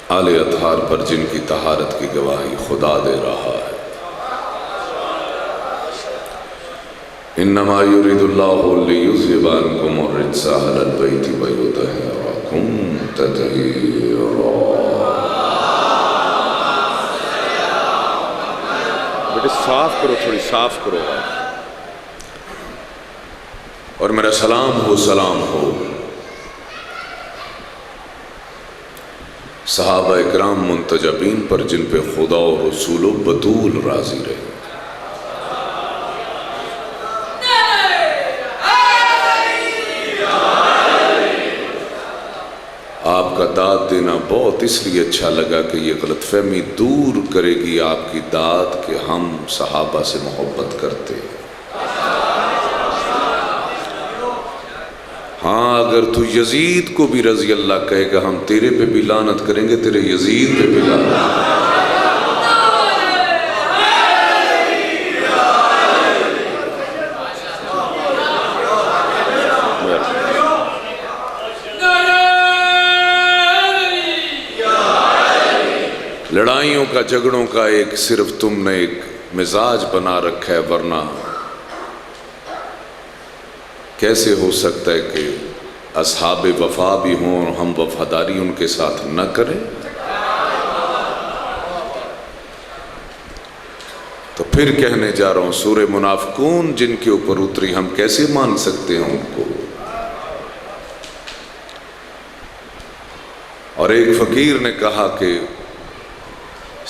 آل اطہار پر جن کی طہارت کی گواہی خدا دے رہا ہے۔ انما یرید اللہ لیذھب عنکم الرجس اہل البیت ویطہرکم تطہیرا۔ بیٹے صاف کرو، تھوڑی صاف کرو۔ اور میرا سلام ہو صحابہ اکرام منتجبین پر جن پہ خدا و رسول و بطول راضی رہے۔ آپ کا داد دینا بہت اس لیے اچھا لگا کہ یہ غلط فہمی دور کرے گی آپ کی داد کہ ہم صحابہ سے محبت کرتے ہیں۔ ہاں اگر تو یزید کو بھی رضی اللہ کہے گا ہم تیرے پہ بھی لعنت کریں گے، تیرے یزید پہ بھی لعنت۔ لڑائیوں کا جھگڑوں کا ایک صرف تم نے ایک مزاج بنا رکھا ہے، ورنہ کیسے ہو سکتا ہے کہ اصحاب وفا بھی ہوں اور ہم وفاداری ان کے ساتھ نہ کریں؟ تو پھر کہنے جا رہا ہوں سورہ منافقون جن کے اوپر اتری، ہم کیسے مان سکتے ہیں ان کو؟ اور ایک فقیر نے کہا کہ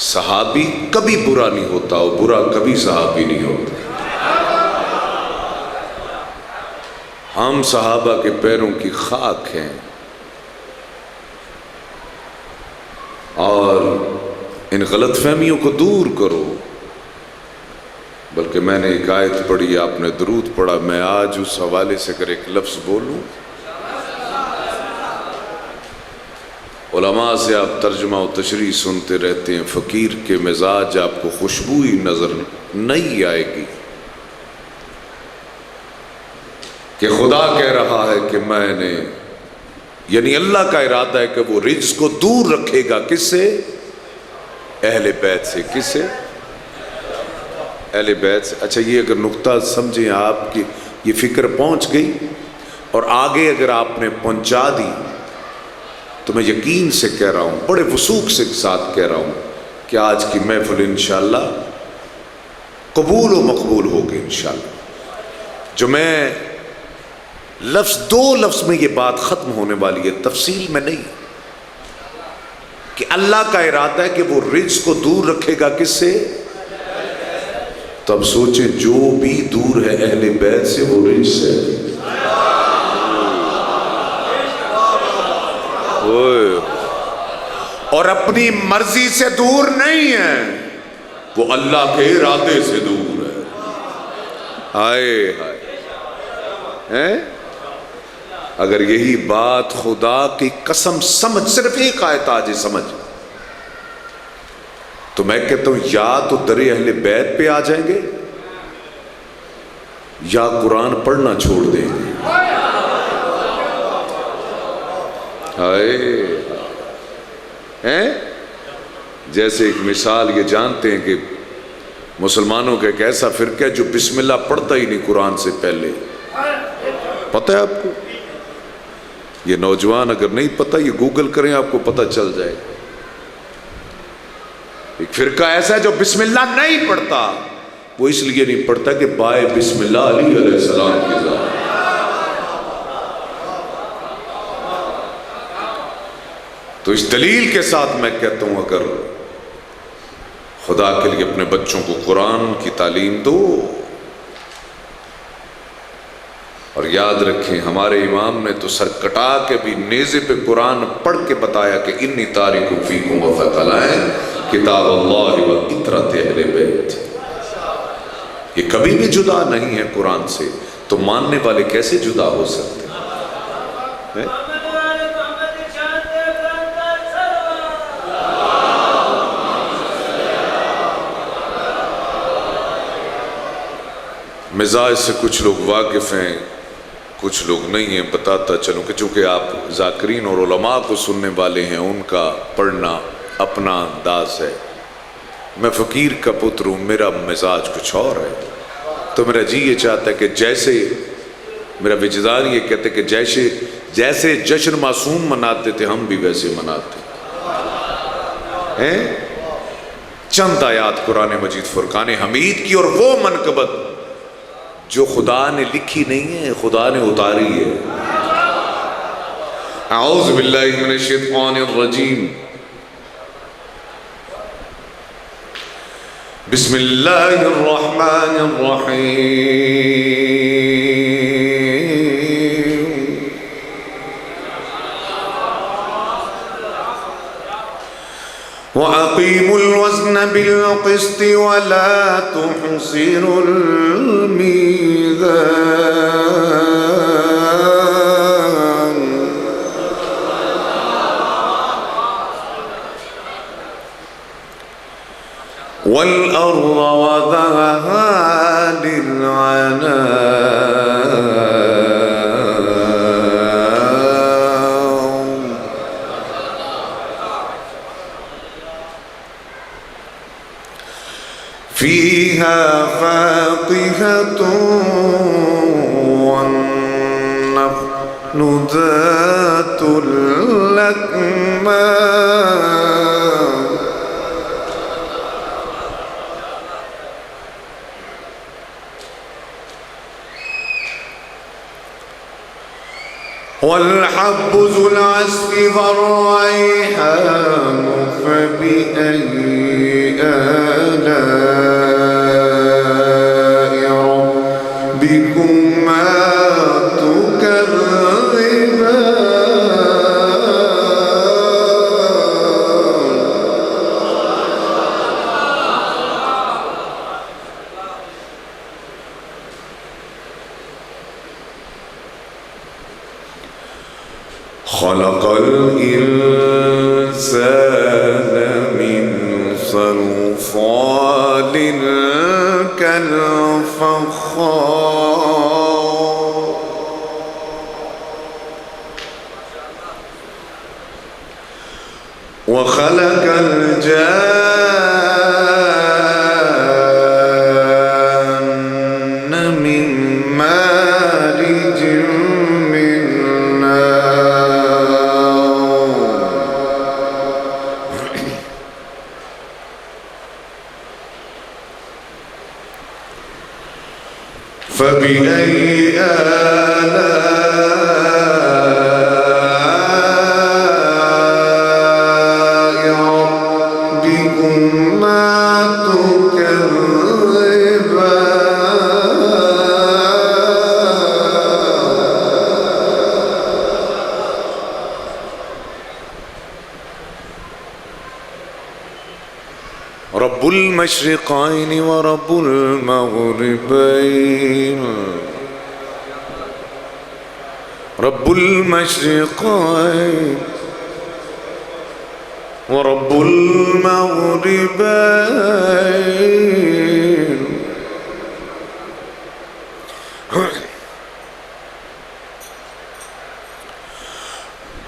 صحابی کبھی برا نہیں ہوتا اور برا کبھی صحابی نہیں ہوتا۔ ہم صحابہ کے پیروں کی خاک ہیں، اور ان غلط فہمیوں کو دور کرو۔ بلکہ میں نے ایک آیت پڑھی، آپ نے درود پڑھا، میں آج اس حوالے سے اگر ایک لفظ بولوں، علماء سے آپ ترجمہ و تشریح سنتے رہتے ہیں، فقیر کے مزاج آپ کو خوشبوئی نظر نہیں آئے گی کہ خدا کہہ رہا ہے کہ میں نے، یعنی اللہ کا ارادہ ہے کہ وہ رجس کو دور رکھے گا، کس سے؟ اہل بیت سے۔ کس سے؟ اہل بیت سے۔ اچھا یہ اگر نقطہ سمجھیں آپ کی یہ فکر پہنچ گئی اور آگے اگر آپ نے پہنچا دی تو میں یقین سے کہہ رہا ہوں، بڑے وثوق سے ساتھ کہہ رہا ہوں کہ آج کی محفل انشاءاللہ قبول و مقبول ہوگی انشاءاللہ۔ جو میں دو لفظ میں یہ بات ختم ہونے والی ہے، تفصیل میں نہیں، کہ اللہ کا ارادہ ہے کہ وہ رجس کو دور رکھے گا، کس سے؟ تب سوچیں جو بھی دور ہے اہل بیت سے وہ رجس ہے۔ اور اپنی مرضی سے دور نہیں ہے، وہ اللہ کے ارادے سے دور ہے۔ ہائے ہائے، اگر یہی بات خدا کی قسم سمجھ، صرف ایک آیت آج سمجھ، تو میں کہتا ہوں یا تو در اہل بیت پہ آ جائیں گے یا قرآن پڑھنا چھوڑ دیں گے۔ جیسے ایک مثال یہ جانتے ہیں کہ مسلمانوں کا ایک ایسا فرقہ ہے جو بسم اللہ پڑھتا ہی نہیں قرآن سے پہلے، پتہ ہے آپ کو؟ یہ نوجوان اگر نہیں پتہ یہ گوگل کریں آپ کو پتہ چل جائے۔ ایک فرقہ ایسا ہے جو بسم اللہ نہیں پڑھتا، وہ اس لیے نہیں پڑھتا کہ بائے بسم اللہ علی علیہ السلام کی ذات۔ تو اس دلیل کے ساتھ میں کہتا ہوں اگر خدا کے لیے اپنے بچوں کو قرآن کی تعلیم دو، اور یاد رکھیں ہمارے امام نے تو سر کٹا کے بھی نیزے پہ قرآن پڑھ کے بتایا کہ انی تارک فیکم وثقلین کتاب اللہ و اطرۃ اہل بیت۔ یہ کبھی بھی جدا نہیں ہے قرآن سے، تو ماننے والے کیسے جدا ہو سکتے ہیں؟ مزاج سے کچھ لوگ واقف ہیں، کچھ لوگ نہیں ہیں، بتاتا چلوں کہ چونکہ آپ ذاکرین اور علماء کو سننے والے ہیں، ان کا پڑھنا اپنا انداز ہے، میں فقیر کا پتر ہوں، میرا مزاج کچھ اور ہے، تو میرا جی یہ چاہتا ہے کہ جیسے میرا وجدان یہ کہتے کہ جیسے جشن معصوم مناتے تھے ہم بھی ویسے مناتے ہیں۔ چند آیات قرآن مجید فرقان حمید کی، اور وہ منقبت جو خدا نے لکھی نہیں ہے، خدا نے اتاری ہے۔ اعوذ باللہ من الشیطان الرجیم، بسم اللہ الرحمن الرحیم، وَأَقِيمُوا الْوَزْنَ بِالْقِسْطِ وَلَا تُخْسِرُوا الْمِيزَانَ وَالْأَرْضَ وَضَعَهَا لِلْعَنَاءِ فِيهَا فَاكِهَةٌ وَالنَّخْلُ ذَاتُ الْأَكْمَامِ وَالْحَبُّ ذُو الْعَصْفِ وَالرَّيْحَانُ فَبِأَيِّ آلَاءِ رَبِّكُمَا تُكَذِّبَانِ خلق الإنسان من صلصال كالفخار وخلق الجان من مارج من فبأي آلاء ربكما تكذبان رب المشرقين ورب المغربين رب المشرقين ورب المغربين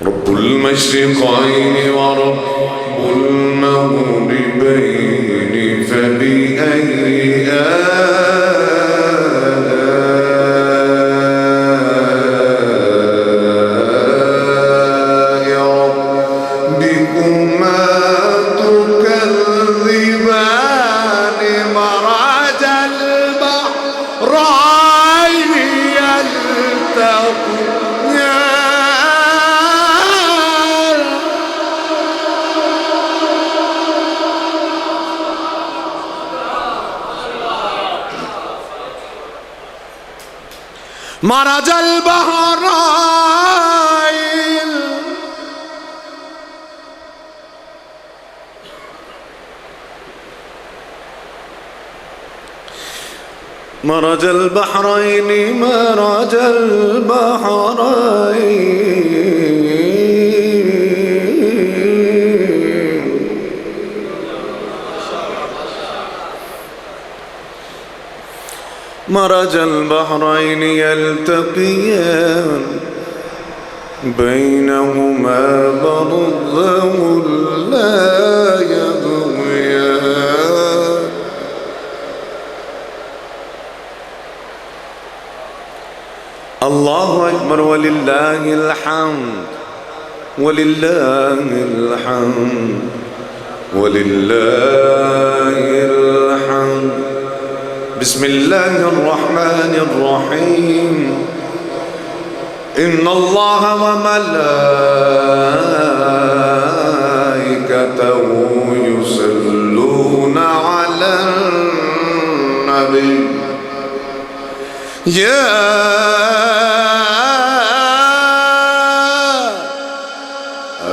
رب المشرقين ورب المغربين فبأي آلاء ربكما تكذبان مرج البحرين يلتقيان مرج البحرين مرج البحرين مرج البحرين مرج البحرين يلتقيان بينهما برزخ لا يبغيان اللہ اکبر وللہ الحمد وللہ الحمد وللہ الحمد بسم اللہ الرحمن الرحیم ان اللہ وملائکتہ یصلون علی النبی یا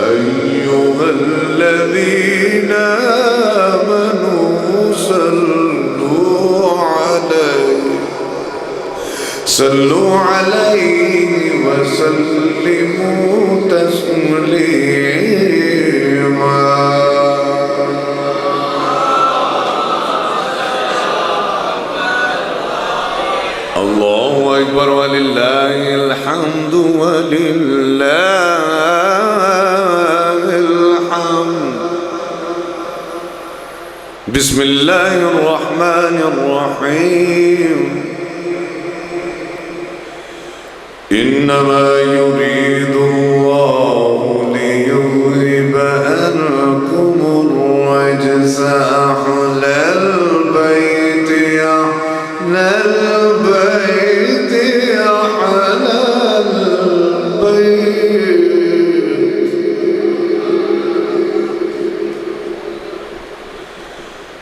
ایھا الذین آمنوا صلوا علیہ وسلموا تسلیما اللہ اکبر وللہ الحمد وللہ الحمد بسم اللہ الرحمن الرحیم انما يريد الله ليذهب عنكم الرجس اهل البيت اهل البيت اهل البيت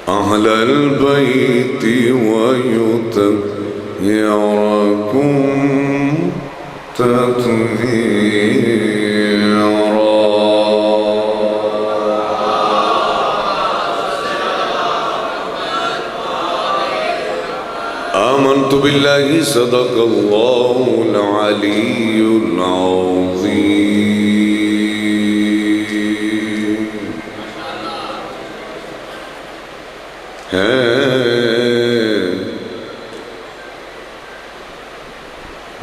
اهل البيت ويطهركم آمنت باللہ صدق اللہ العلی العظیم ہے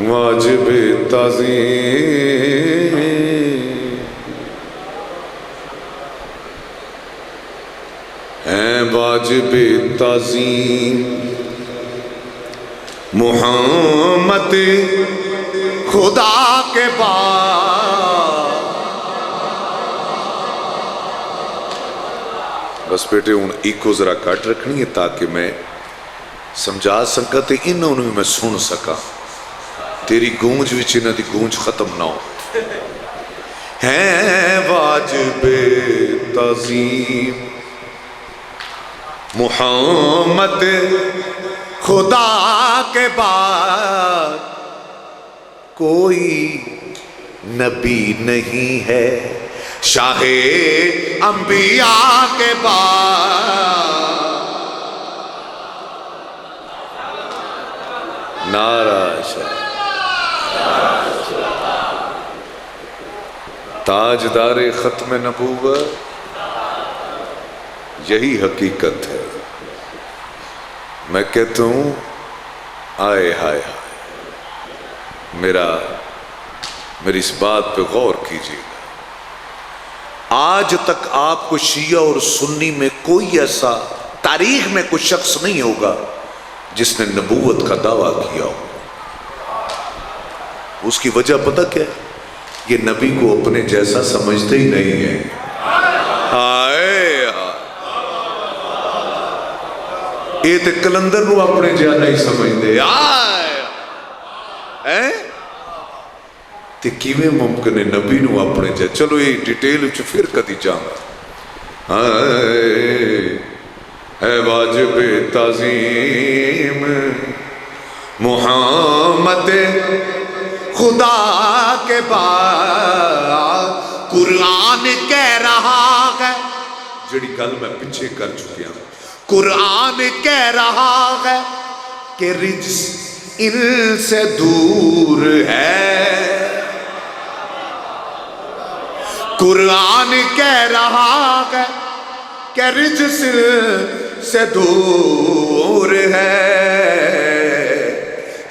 واجب تعظیم ہے واجب تعظیم محمد خدا کے بعد بس بیٹے ہوں ایکو ذرا کٹ رکھنی ہے تاکہ میں سمجھا سکا تے انہوں نے میں سن سکا تیری گونج وچ انہاں دی گونج ختم نہ ہو ہے واجب تعظیم محمد خدا کے بعد کوئی نبی نہیں ہے شاہ انبیاء کے بعد نعرہ شاہ تاجدار ختم نبوت یہی حقیقت ہے میں کہتا ہوں آئے ہائے میری اس بات پہ غور کیجیے آج تک آپ کو شیعہ اور سنی میں کوئی ایسا تاریخ میں کوئی شخص نہیں ہوگا جس نے نبوت کا دعویٰ کیا ہو اس کی وجہ پتہ کیا ہے یہ نبی کو اپنے جیسا سمجھتے ہی نہیں ہے یہ تے کلندر نو اپنے جیسا نہیں سمجھتے تے کیویں ممکن ہے نبی نو اپنے جیسا چلو یہ ڈیٹیل وچ پھر کدی جانا ہے واجب تعظیم محمد خدا کے بعد قرآن کہہ رہا ہے جڑی گل میں پیچھے کر چکیا قرآن کہہ رہا ہے کہ رجس ان سے دور ہے قرآن کہہ رہا ہے کہ رجس سے دور ہے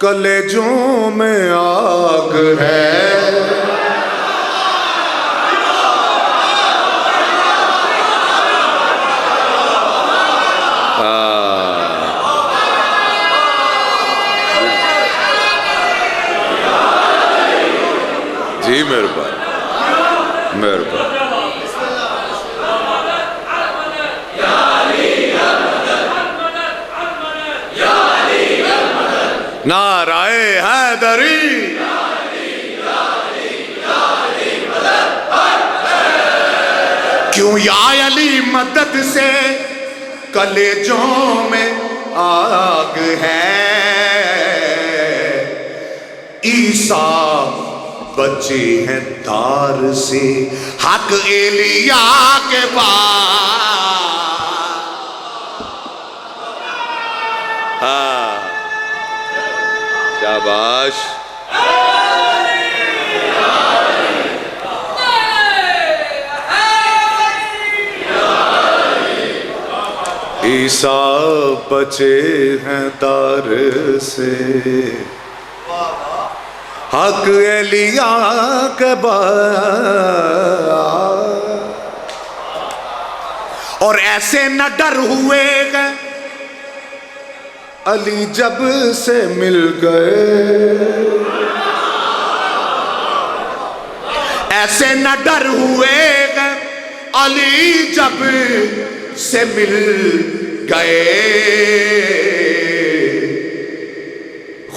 کلیجوں میں آگ ہے، جی مہربان مہربان. نعرہ حیدری، کیوں یا علی مدد سے کلیجوں میں آگ ہے، عیسیٰ بچے ہیں دار سے حق ایلیاء کے بعد. شاباش. عیسیٰ بچے ہیں دار سے حق ایلیاء کے بعد. اور ایسے نہ ڈر ہوئے گئے علی جب سے مل گئے، ایسے نہ ڈر ہوئے گئے علی جب سے مل گئے،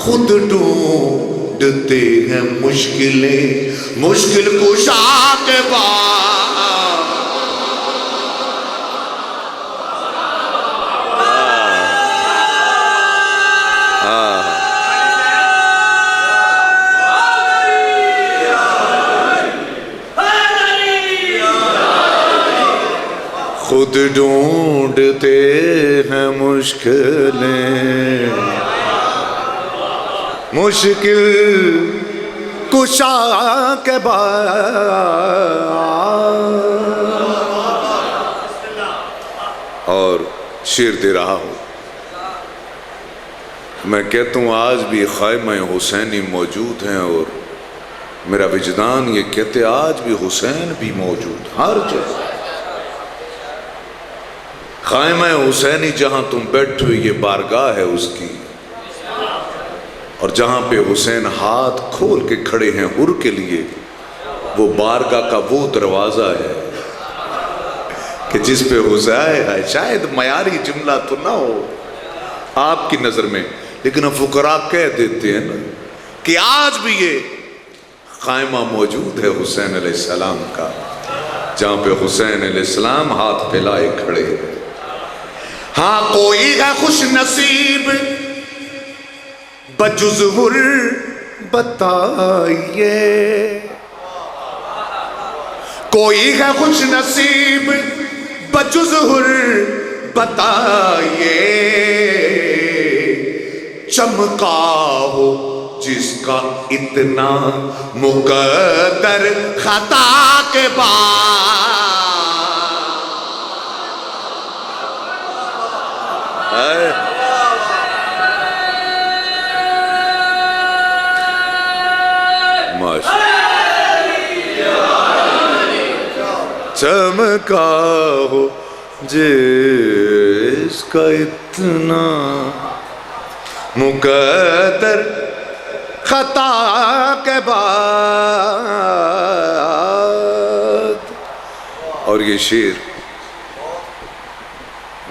خود ڈھونڈتے ہیں مشکلیں مشکل کشا کے بعد. خود ڈھونڈتے ہیں مشکلیں مشکل کشا کے بعد. اور شعر دے رہا ہوں میں، کہتا ہوں آج بھی خیمہ حسینی موجود ہیں، اور میرا وجدان یہ کہتے آج بھی حسین بھی موجود ہر جگہ. خیمہ حسینی جہاں تم بیٹھے ہوئے یہ بارگاہ ہے اس کی، اور جہاں پہ حسین ہاتھ کھول کے کھڑے ہیں حر کے لیے، وہ بارگاہ کا وہ دروازہ ہے کہ جس پہ حسین ہے. شاید معیاری جملہ تو نہ ہو آپ کی نظر میں، لیکن ہم فقراء کہہ دیتے ہیں نا کہ آج بھی یہ خیمہ موجود ہے حسین علیہ السلام کا، جہاں پہ حسین علیہ السلام ہاتھ پھیلائے کھڑے ہیں. ہاں کوئی ہے خوش نصیب بجز حر بتائیے، کوئی ہے خوش نصیب بجز حر بتائیے، چمکا ہو جس کا اتنا مقدر خطا کے بعد. چمکا ہو جس کا اتنا مقدر خطا کے بعد. اور یہ شعر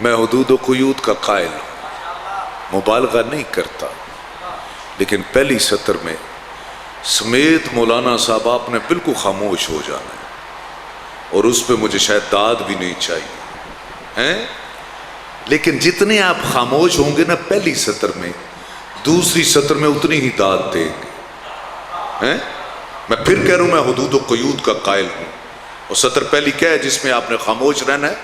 میں حدود و قیود کا قائل ہوں، مبالغہ نہیں کرتا، لیکن پہلی سطر میں سمیت مولانا صاحب آپ نے بالکل خاموش ہو جانا ہے، اور اس پہ مجھے شاید داد بھی نہیں چاہیے، لیکن جتنے آپ خاموش ہوں گے نا پہلی سطر میں، دوسری سطر میں اتنی ہی داد دیں گے. میں پھر کہہ رہا ہوں میں حدود و قیود کا قائل ہوں. اور سطر پہلی کیا ہے جس میں آپ نے خاموش رہنا ہے؟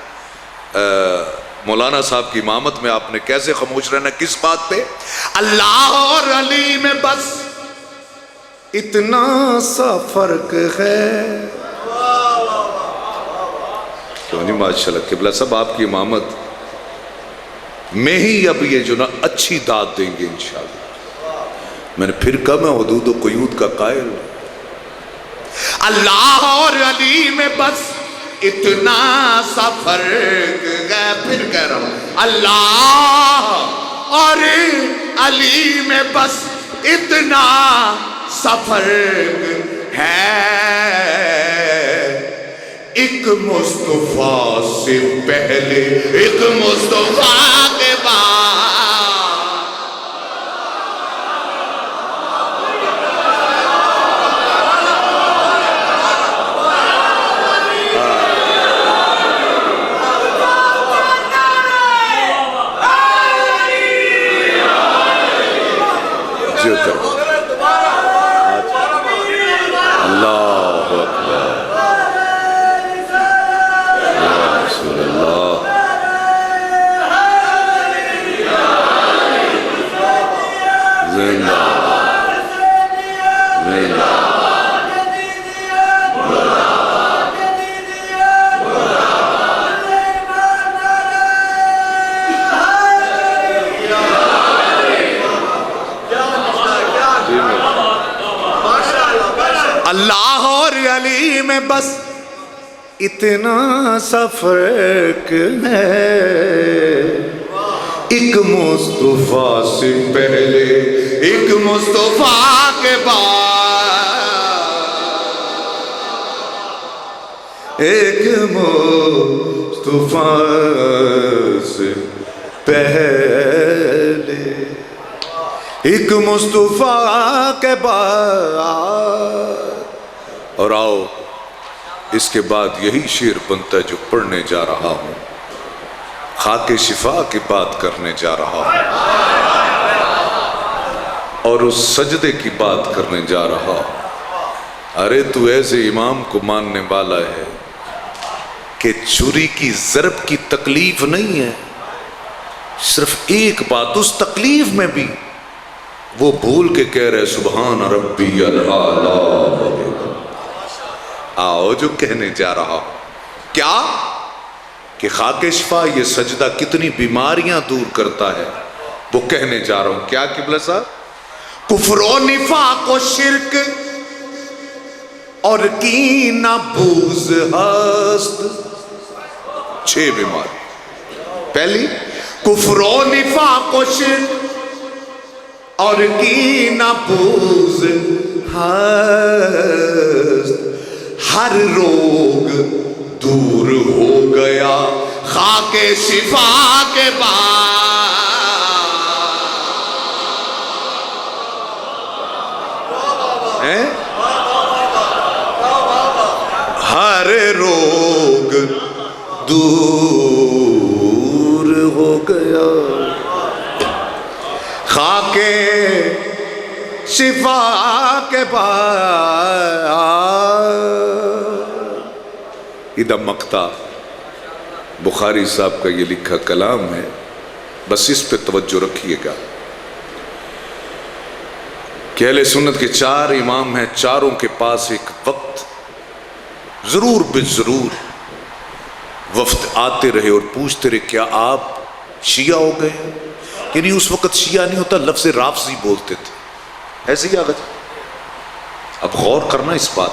مولانا صاحب کی امامت میں آپ نے کیسے خاموش رہنا ہے؟ کس بات پہ؟ اللہ اور علی میں بس اتنا سا فرق ہے. کیوں نہیں ماشاءاللہ قبلہ صاحب آپ کی امامت میں ہی اب یہ جو نا اچھی داد دیں گے انشاءاللہ. میں نے پھر کہا میں حدود و قیود کا قائل ہوں۔ اللہ اور علی میں بس اتنا سا فرق ہے، پھر کہہ رہا ہوں اللہ اور علی میں بس اتنا سا فرق ہے، ایک مصطفیٰ سے پہلے ایک مصطفیٰ کے بعد۔ اللہ اکبر، یا رسول اللہ، زندہ زندہ۔ اللہ اور علی میں بس اتنا سا فرق ہے، ایک مصطفیٰ سے پہلے ایک مصطفیٰ کے بعد، ایک مصطفیٰ سے پہلے ایک مصطفیٰ کے بعد۔ اور آؤ اس کے بعد یہی شعر بنتا ہے جو پڑھنے جا رہا ہوں، خاک شفا کی بات کرنے جا رہا ہوں، اور اس سجدے کی بات کرنے جا رہا ہوں۔ ارے تو ایسے امام کو ماننے والا ہے کہ چھری کی ضرب کی تکلیف نہیں ہے، صرف ایک بات، اس تکلیف میں بھی وہ بھول کے کہہ رہے سبحان ربی الاعلی۔ آؤ جو کہنے جا رہا ہوں، کیا کہ خاک شفا یہ سجدہ کتنی بیماریاں دور کرتا ہے، وہ کہنے جا رہا ہوں۔ کیا قبلہ صاحب؟ کفر و نفاق و شرک اور کینہ بغض حسد، 6 بیماری۔ پہلی کفر و نفاق و شرک اور کینہ بغض حسد، ہر روگ دور ہو گیا خاک شفا کے بعد۔ ہر روگ دور ہو گیا خاک شفا کے بعد۔ ادھر مقطع بخاری صاحب کا یہ لکھا کلام ہے، بس اس پہ توجہ رکھیے گا کہ اہل سنت کے 4 امام ہیں، چاروں کے پاس ایک وقت ضرور بضرور وفد آتے رہے اور پوچھتے رہے کیا آپ شیعہ ہو گئے؟ یعنی اس وقت شیعہ نہیں ہوتا، لفظ رافضی بولتے تھے، ایسے ہی آگے۔ اب غور کرنا اس بات۔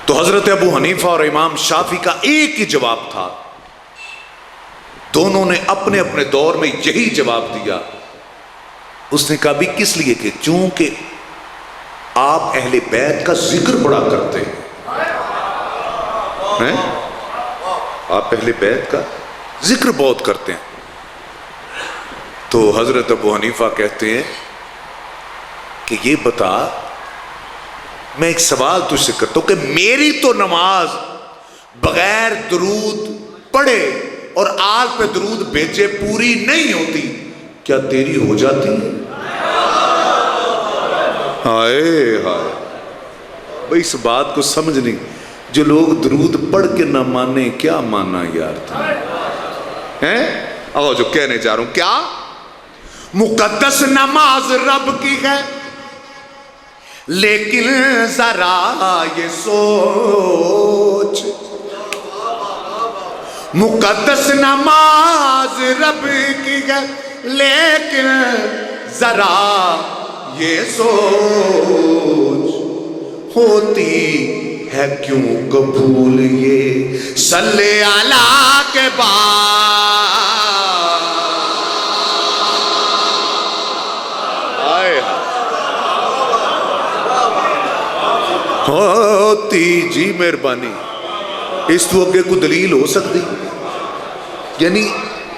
تو حضرت ابو حنیفہ اور امام شافعی کا ایک ہی جواب تھا، دونوں نے اپنے اپنے دور میں یہی جواب دیا۔ اس نے کہا بھی کس لیے کہ چونکہ آپ اہل بیت کا ذکر بڑا کرتے ہیں، آپ اہل بیت کا ذکر بہت کرتے ہیں۔ تو حضرت ابو حنیفہ کہتے ہیں کہ یہ بتا، میں ایک سوال تجھ سے کرتا ہوں کہ میری تو نماز بغیر درود پڑھے اور آل پہ درود بھیجے پوری نہیں ہوتی، کیا تیری ہو جاتی ہے؟ ہائے ہائے بھئی، اس بات کو سمجھ نہیں، جو لوگ درود پڑھ کے نہ مانے کیا مانا یار تھا ہیں؟ آؤ جو کہنے جا رہا ہوں، کیا مقدس نماز رب کی ہے، لیکن ذرا یہ سوچ، مقدس نماز رب کی ہے لیکن ذرا یہ سوچ ہوتی ہے کیوں قبول یہ صلی اللہ کے بعد آئے ہوتی جی مہربانی اس تو اگے کو دلیل ہو سکتی یعنی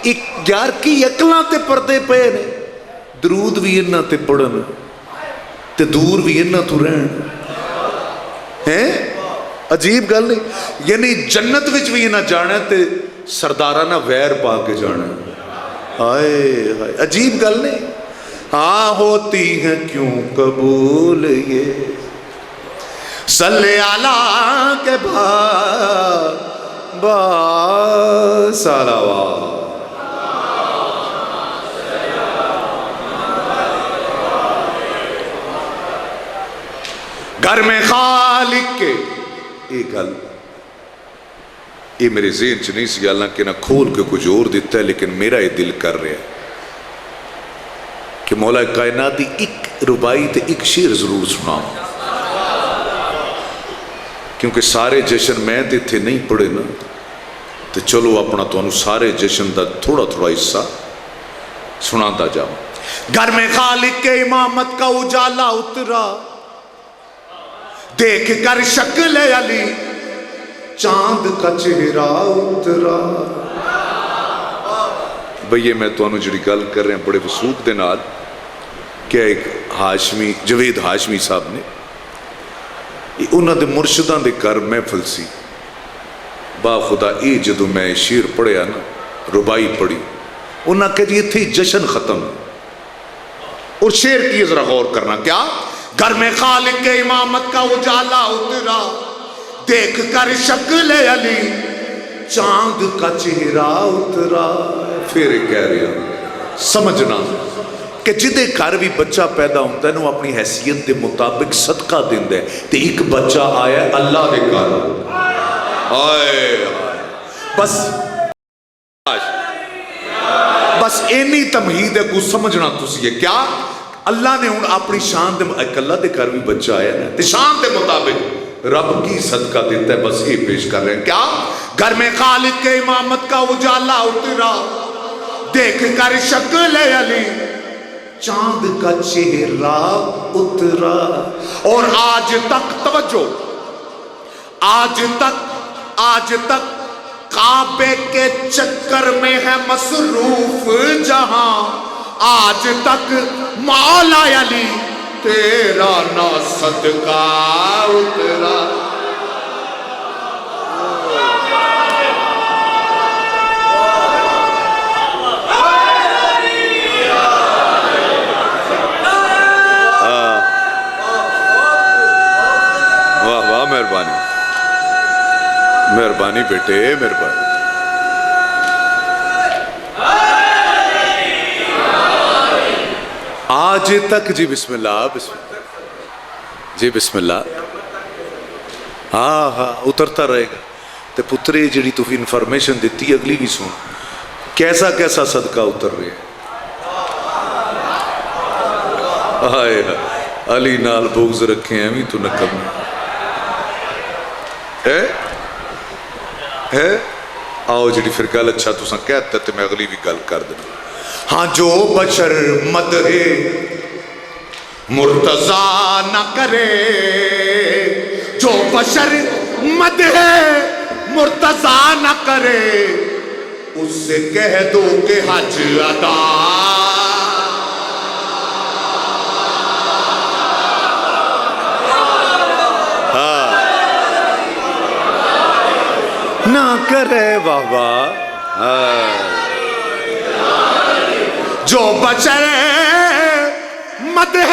ایک یار کی اکلاں تے پردے پے نے درود بھی انہاں تے پڑھن تے دور بھی انہاں تو رہن ہیں عجیب گل نہیں یعنی جنت وچ بھی انہاں جانا تے سردارانہ ویر پا کے جانا ہائے ہائے عجیب گل نہیں ہاں ہوتی ہیں کیوں قبول یہ صلی اللہ کے بعد صلوات گھر میں خالق کے ایک گل یہ میرے ذہن چ نہیں سی حالانکہ نہ کھول کے کچھ اور دیتا ہے لیکن میرا یہ دل کر رہا ہے کہ مولا کائنات دی ایک ربائی تے ایک شعر ضرور سناؤں کیونکہ سارے جشن میں تے تھے نہیں پڑے نا تو چلو اپنا تو سارے جشن دا تھوڑا تھوڑا حصہ سناتا جاؤں گھر میں خالق کے امامت کا اجالا اترا دیکھ کر شکل علی چاند کا چہرہ اترا بھئی میں تو انہوں جڑی گل کر رہے ہیں بڑے وسوق دے نال کیا ایک ہاشمی جوید ہاشمی صاحب نے انہوں دے مرشدان دے کر محفل سی با خدا ای جدو میں شیر پڑھیا نا ربائی پڑھی انہوں نے کہا یہ تھی جشن ختم اور شیر کی ذرا غور کرنا کیا گھر میں خالق کے امامت کا اجالا اترا دیکھ کر شکل علی چاند کا چہرہ اترا پھر کہہ رہا سمجھنا کہ جدے گھر بھی بچہ پیدا ہوتا ہے وہ اپنی حیثیت کے مطابق صدقہ دیندے تے ایک بچہ آیا اللہ دے گھر آئے بس اینی تمہید ہے کو سمجھنا تسی ہے کیا اللہ نے ان اپنی شان دے ایک اللہ دے گھر بھی بچہ آیا نا تے شان دے مطابق رب کی صدقہ دیتا ہے بس یہ پیش کر رہے ہیں کیا گھر میں خالق کے امامت کا اجالا اترا دیکھ کر شکل علی چاند کا چہرہ اترا اور آج تک توجہ آج تک کعبے کے چکر میں ہے مصروف جہاں آج تک مولا علی تیرا نہ صدقہ اترا مہربانی بیٹے مہربانی آج تک جی بسم اللہ جی بسم اللہ ہاں اترتا رہے گا تے پترے جڑی تو انفارمیشن دیتی اگلی بھی سن کیسا کیسا صدقہ اتر رہے آئے علی نال بغض رکھے ہیں بھی تو نکل میں ہے آؤ جڑی پھر گل اچھا تو سن کہتا تے میں اگلی بھی گل کر دینا ہاں جو بشر مدح مرتضیٰ نہ کرے جو بشر مدح مرتضیٰ نہ کرے اس سے کہہ دو کہ حج ادا نہ کرے بابا جو بشر مدح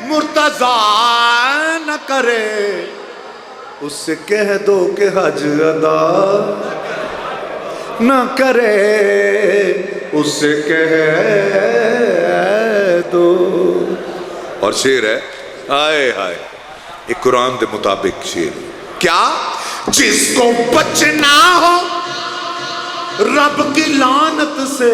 مرتضیٰ نہ کرے اس سے کہہ دو کہ حج ادا نہ کرے اس سے کہہ دو اور شعر ہے آئے ہائے ایک قرآن دے مطابق شعر کیا جس کو بچنا ہو رب کی لعنت سے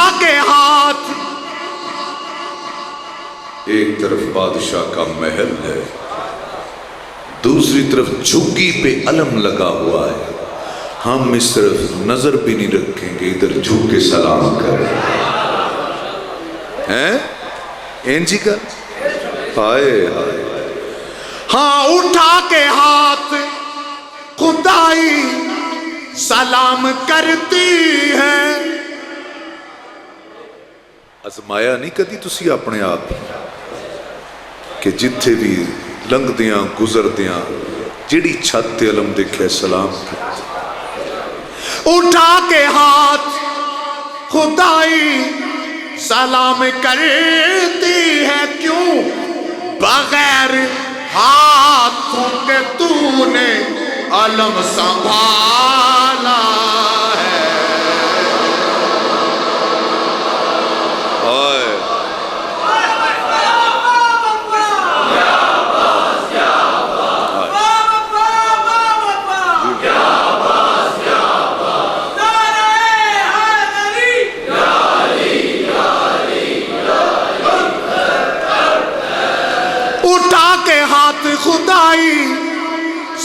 اٹھا کے ہاتھ، ایک طرف بادشاہ کا محل ہے، دوسری طرف جھگی پہ علم لگا ہوا ہے، ہم اس طرف نظر بھی نہیں رکھیں گے، ادھر جھک کے سلام کریں ہیں اینجی کا ہائے ہائے۔ ہاں اٹھا کے ہاتھ خدائی سلام کرتی ہے۔ ازمایا نہیں کدی تسی اپنے آپ کہ جتھے بھی لنگ دیاں گزر دیاں جڑی چھت تے علم دیکھے سلام کرتی؟ اٹھا کے ہاتھ خدائی سلام کرتی ہے، کیوں؟ بغیر ہاتھوں کے تو نے علم سنبھالا ہے۔ اٹھا کے ہاتھ خدائی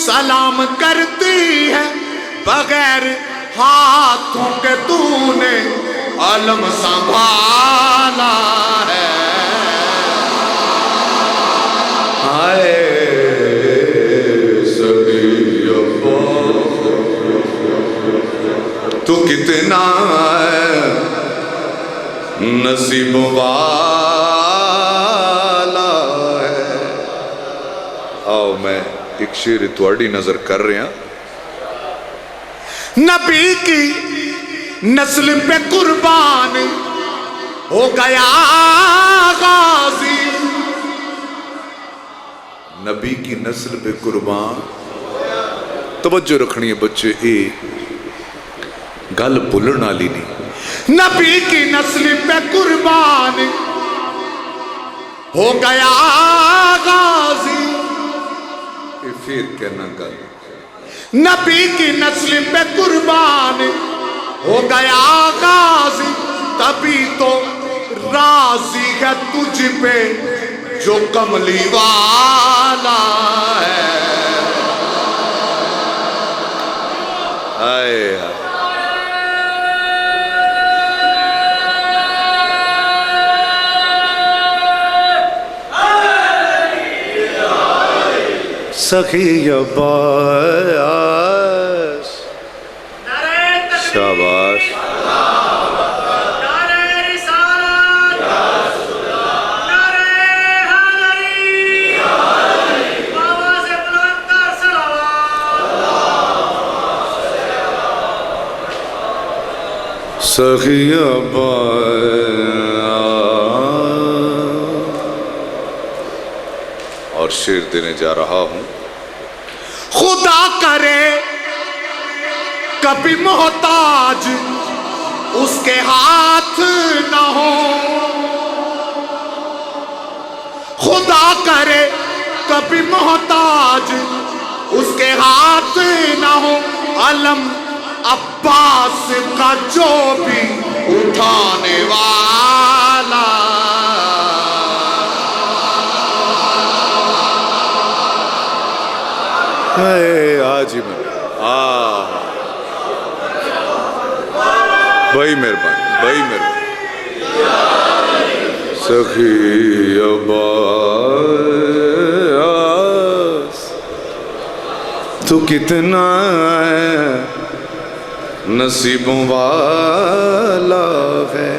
سلام کرتی ہے، بغیر ہاتھوں کے تو نے علم سنبھالا ہے۔ ہائے سخی ابا تو کتنا نصیب والا ہے۔ آؤ میں ایک شعر تواڈی نظر کر رہے ہیں۔ نبی کی نسل پہ قربان ہو گیا غازی، نبی کی نسل پہ قربان، توجہ رکھنی ہے بچے، اے گل بھولن والی نہیں۔ نبی کی نسل پہ قربان ہو گیا غازی، پھر کہنا گل، نبی کی نسل پہ قربان ہو گیا غازی، تبھی تو راضی ہے تجھ پہ جو کملی والا ہے۔ آئے سخی عباس، شاباش، سخی عباس، اور شعر دینے جا رہا ہوں۔ خدا کرے کبھی محتاج اس کے ہاتھ نہ ہو، خدا کرے کبھی محتاج اس کے ہاتھ نہ ہو، علم عباس کا جو بھی اٹھانے والا۔ آج ہی میں بھائی مہربانی، بھائی مہربانی، سخی عباس تو کتنا نصیبوں والا ہے۔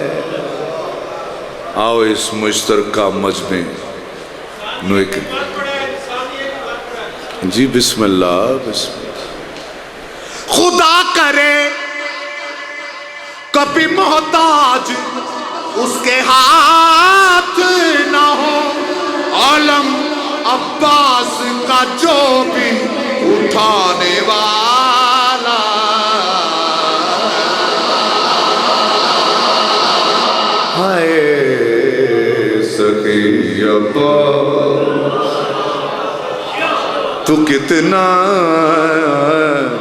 آؤ اس مشترکہ مجمع نو ایک جی بسم اللہ، بسم اللہ۔ خدا کرے کبھی محتاج اس کے ہاتھ نہ ہو، علم عباس کا جو بھی اٹھانے والا۔ ہائے سخی عباس تو کتنا،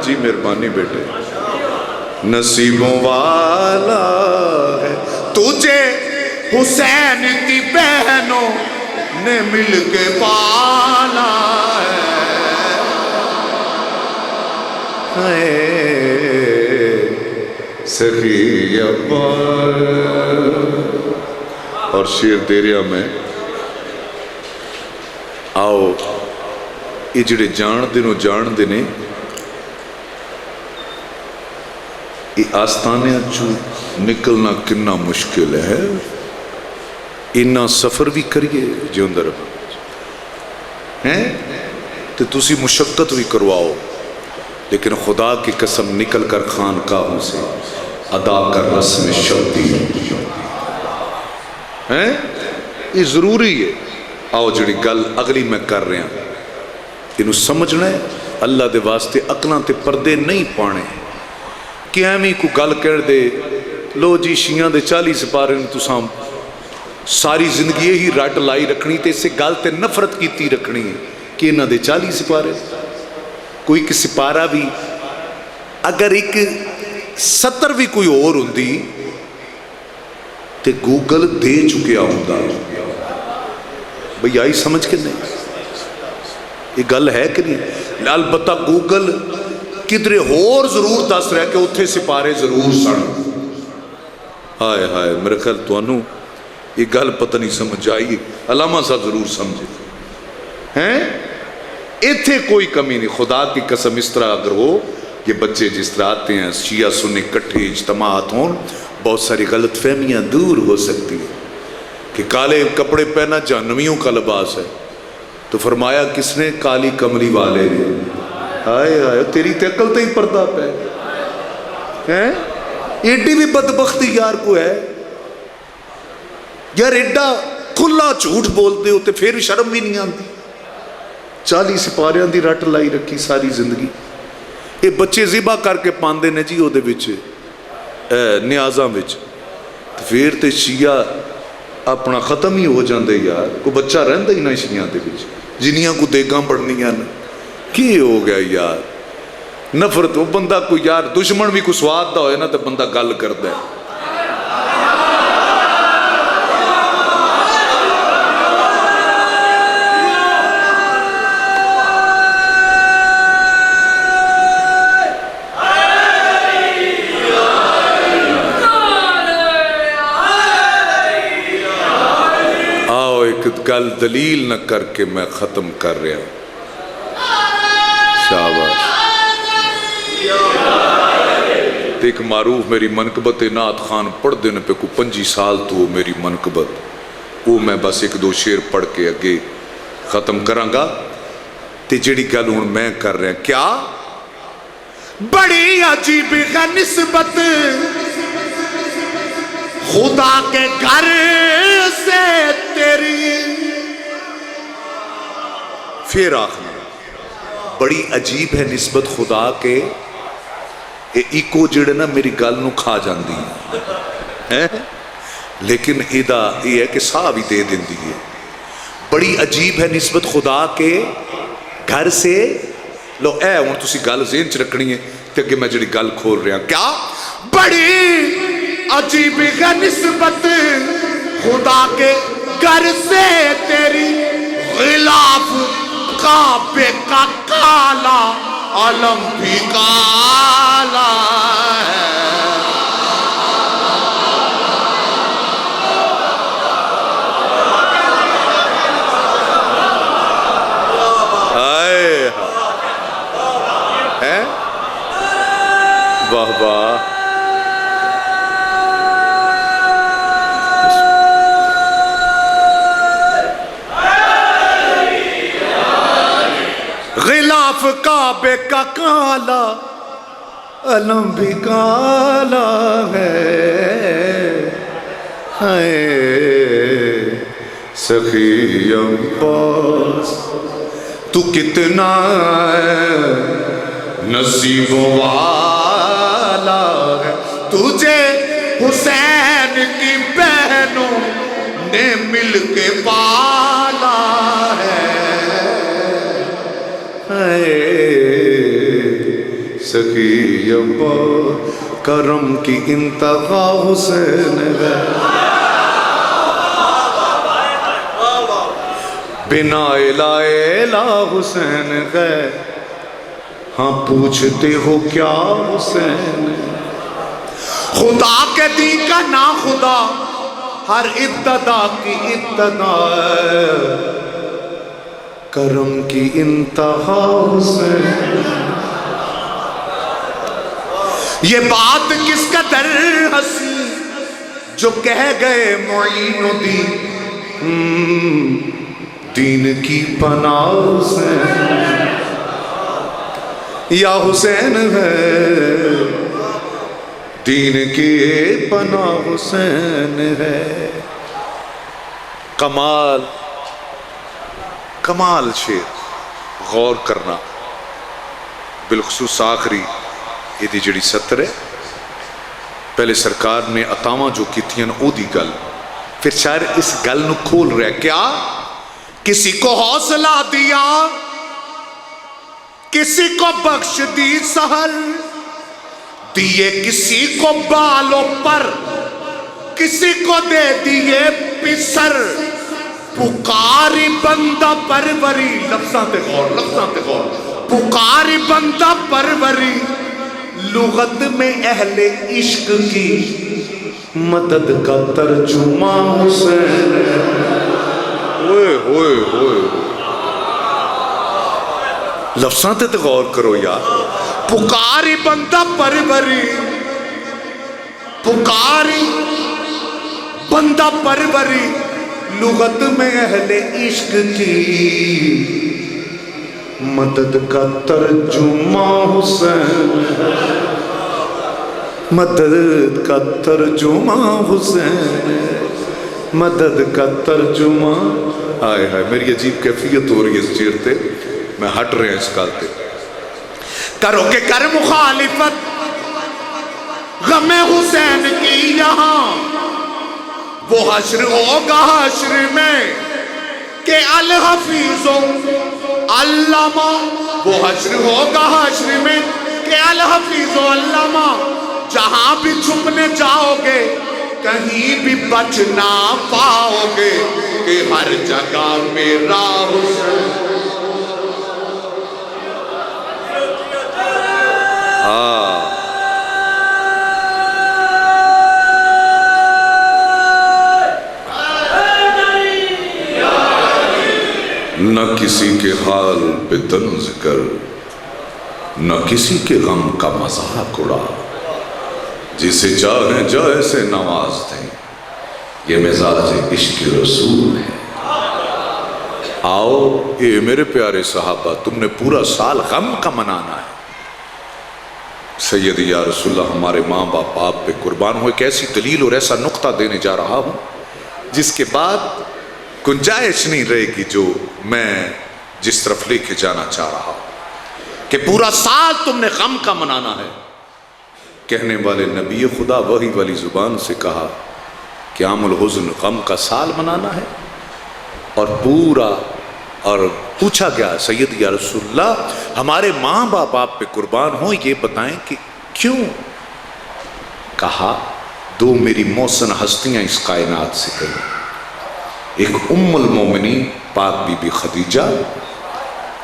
جی مہربانی بیٹے، نصیبوں والا ہے، تجھے حسین کی بہنوں نے مل کے پالا ہے سخی عباس۔ اور شیر دے رہا میں آؤ یہ جڑے جان دے نے یہ آستانے چو نکلنا کنا مشکل ہے، اتنا سفر بھی کریے جو اندر ہیں تو تسی مشقت بھی کرواؤ، لیکن خدا کی قسم نکل کر خانقاہوں سے ادا کر رسم شبدی ہیں، یہ ضروری ہے۔ آؤ جڑی گل اگلی میں کر رہا ہوں انہوں سمجھنا ہے، اللہ دے واسطے عقلاں تے پردے نہیں پانے کہ ایمی کو گل کر دے لو جی شیعہ دے 40 سپارے نے تساں ساری زندگی ہی رٹ لائی رکھنی تے اس سے گل تے نفرت کیتی رکھنی ہے کہ انہاں دے 40 سپارے کوئی ایک سپارہ بھی اگر ایک 70 بھی کوئی اور ہوندی تے گوگل دے چکیا ہوندہ بھئی آئی سمجھ کے نہیں، یہ گل ہے کہ نہیں؟ البتہ گوگل کدھرے اور ضرور دس رہا کہ اتھے سپارے ضرور سن۔ ہائے ہائے میرے خیال تو انہوں یہ گل پتہ نہیں سمجھ آئی، علامہ صاحب ضرور سمجھے ہیں ایتھے کوئی کمی نہیں۔ خدا کی قسم اس طرح اگر ہو یہ بچے جس طرح آتے ہیں شیعہ سنی کٹھے اجتماعات ہوں بہت ساری غلط فہمیاں دور ہو سکتی ہیں کہ کالے کپڑے پہنا جہنمیوں کا لباس ہے، تو فرمایا کس نے؟ کالی کملی والے نے۔ آئے آئے تیری عقل تے ہی پردہ پہ ہیں، ایڈی بھی بدبختی یار کو ہے یار، ایڈا کھلا جھوٹ بولتے ہوتے پھر شرم بھی نہیں آتی۔ 40 سپاریاں دی رٹ لائی رکھی ساری زندگی، یہ بچے ذبح کر کے پاندے نے جی دے وچ نیازاں وچ، پھر تے شیعہ اپنا ختم ہی ہو جاندے یار، کوئی بچہ رہندا ہی نہ شیعہ دے وچ، جنیاں کو دیگاں پڑھنیاں نے کی ہو گیا یار، نفرت۔ وہ بندہ کوئی یار دشمن بھی کوئی سواد دا ہوئے نا تو بندہ گل کردا ہے۔ آؤ ایک گل دلیل نہ کر کے میں ختم کر رہا ہوں، شاباش۔ ایک معروف میری منقبت نعت خان پڑھ دینے پہ کو 25 سال تو میری منقبت، وہ میں بس ایک دو شعر پڑھ کے اگے ختم کروں گا۔ تے جڑی گل ہوں میں کر رہا ہوں، کیا بڑی عجیب ہے نسبت خدا کے گھر سے تیری، پھر آخر بڑی عجیب ہے نسبت خدا کے، ایکو جڑے نا میری گل نو کھا جاندی ہے لیکن ایدہ یہ ہے کہ ساہ بھی دے دن دی ہے۔ بڑی عجیب ہے نسبت خدا کے گھر سے، لو اے ہوں تسی گل ذہن چ رکھنی ہے تے کہ میں جڑی گل کھول رہا ہوں، کیا بڑی عجیب ہے نسبت خدا کے گھر سے تیری، غلاف کعبے کا کالا علم بھی کالا ہے۔ آئے ہیں واہ واہ، غلاف کعبے کا کالا علم بھی کالا ہے، سخی عباس تو کتنا نصیب والا ہے، تجھے حسین کی بہنوں نے مل کے پالا ہے، سخی عباس کرم کی انتہا حسین ہے، بنا الہ حسین ہے، ہاں پوچھتے ہو کیا حسین ہے؟ خدا کے دین کا نا خدا، ہر ابتدا کی ابتدا ہے، کرم کی انتہا حسین۔ یہ بات کس قدر ہنسی جو کہہ گئے معین الدین، دین کی پناہ حسین، یا حسین ہے، دین کی پناہ حسین ہے۔ کمال کمال شعر، غور کرنا، بالخصوص آخری یہ دی جڑی سطر ہے، پہلے سرکار نے عطاواں جو کیتیاں او دی گل، پھر شاعر اس گل نو کھول رہا ہے، کیا کسی کو حوصلہ دیا، کسی کو بخش دی سہل، دیے کسی کو بالوں پر، کسی کو دے دیے پسر، پکاری بندہ پروری، لفظاں تے غور، لفظاں تے غور، پکاری بندہ پروری، لغت میں اہل عشق کی مدد کا ترجمہ حسین ہے۔ ہوئے ہوئے ہوئے، لفظاں تے غور کرو یار، پکاری بندہ پروری، پکاری بندہ پروری، لغت میں اہل عشق کی مدد کا ترجمہ حسین ہے، مدد کا ترجمہ حسین ہے، مدد کا ترجمہ۔ آئے ہائے، میری عجیب کیفیت ہو رہی ہے اس چیر تے، میں ہٹ رہے ہیں اس کال تے۔ کرو کہ کر مخالفت غم حسین کی یہاں، وہ حشر ہوگا حشر میں کہ الحفیظ علامہ، وہ حشر ہوگا حشر میں کہ الحفیظ علامہ، جہاں بھی چھپنے جاؤ گے کہیں بھی بچ نہ پاؤ گے کہ ہر جگہ میرا حسین۔ نہ کسی کے حال پہ طنز کر، نہ کسی کے غم کا مذاق اڑا، جسے چاہیں جائے سے نواز دیں، یہ مزاج عشق رسول ہے۔ آؤ اے میرے پیارے صحابہ، تم نے پورا سال غم کا منانا ہے۔ سیدی یا رسول اللہ، ہمارے ماں باپ آپ پہ قربان ہوئے، ایک ایسی دلیل اور ایسا نقطہ دینے جا رہا ہوں جس کے بعد گنجائش نہیں رہے گی جو میں جس طرف لے کے جانا چاہ رہا ہوں، کہ پورا سال تم نے غم کا منانا ہے۔ کہنے والے نبی خدا وحی والی زبان سے کہا کہ عام الحزن، غم کا سال منانا ہے، اور پورا، اور پوچھا گیا سید یا رسول اللہ، ہمارے ماں باپ آپ پہ قربان ہوں، یہ بتائیں کہ کیوں؟ کہا دو میری محسن ہستیاں اس کائنات سے گئیں، ایک ام المومنین پاک بی بی خدیجہ،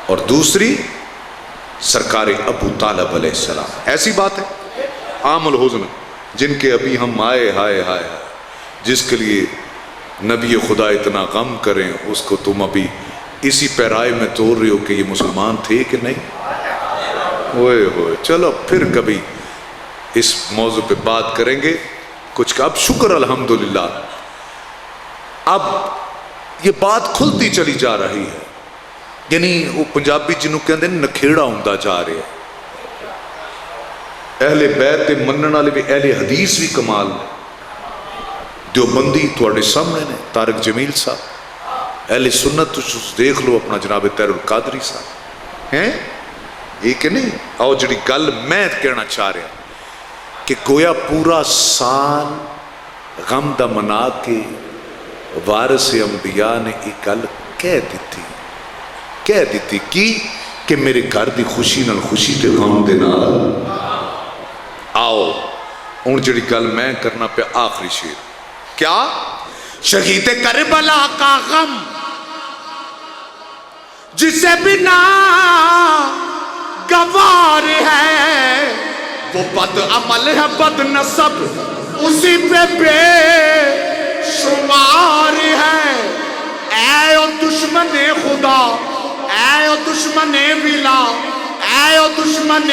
اور دوسری سرکار ابو طالب علیہ السلام۔ ایسی بات ہے، عام الحزن، جن کے ابھی ہم آئے ہائے ہائے، جس کے لیے نبی خدا اتنا غم کریں، اس کو تم ابھی اسی پیرائے میں توڑ رہے ہو کہ یہ مسلمان تھے کہ نہیں۔ ہوئے ہوئے، چلو پھر کبھی اس موضوع پہ بات کریں گے کچھ۔ اب شکر الحمدللہ، اب یہ بات کھلتی چلی جا رہی ہے، یعنی وہ پنجابی جنہوں کہندے نکھیڑا ہوندہ جا رہے ہیں۔ اہل بیت منن والے بھی، اہل حدیث بھی کمال نے۔ دیوبندی تھوڑے سامنے نے، طارق جمیل صاحب۔ اہل سنت تو دیکھ لو اپنا جناب طاہر القادری صاحب ہیں، یہ کہ نہیں؟ آؤ جڑی گل میں کہنا چاہ رہا کہ گویا پورا سال غم دا منا کے وارث انبیاء نے ایک گل کہہ دیتی کی کہ میرے گھر دی خوشی نال خوشی تے غم دے نال۔ آؤ ہوں جڑی گل میں کرنا پہ آخری شیر کیا؟ شہید کربلا کا غم جسے بنا گوار ہے، وہ بد عمل ہے بد نسب اسی پہ بے شمار ہے۔ اے او دشمن خدا، اے او دشمن ولا، اے او دشمن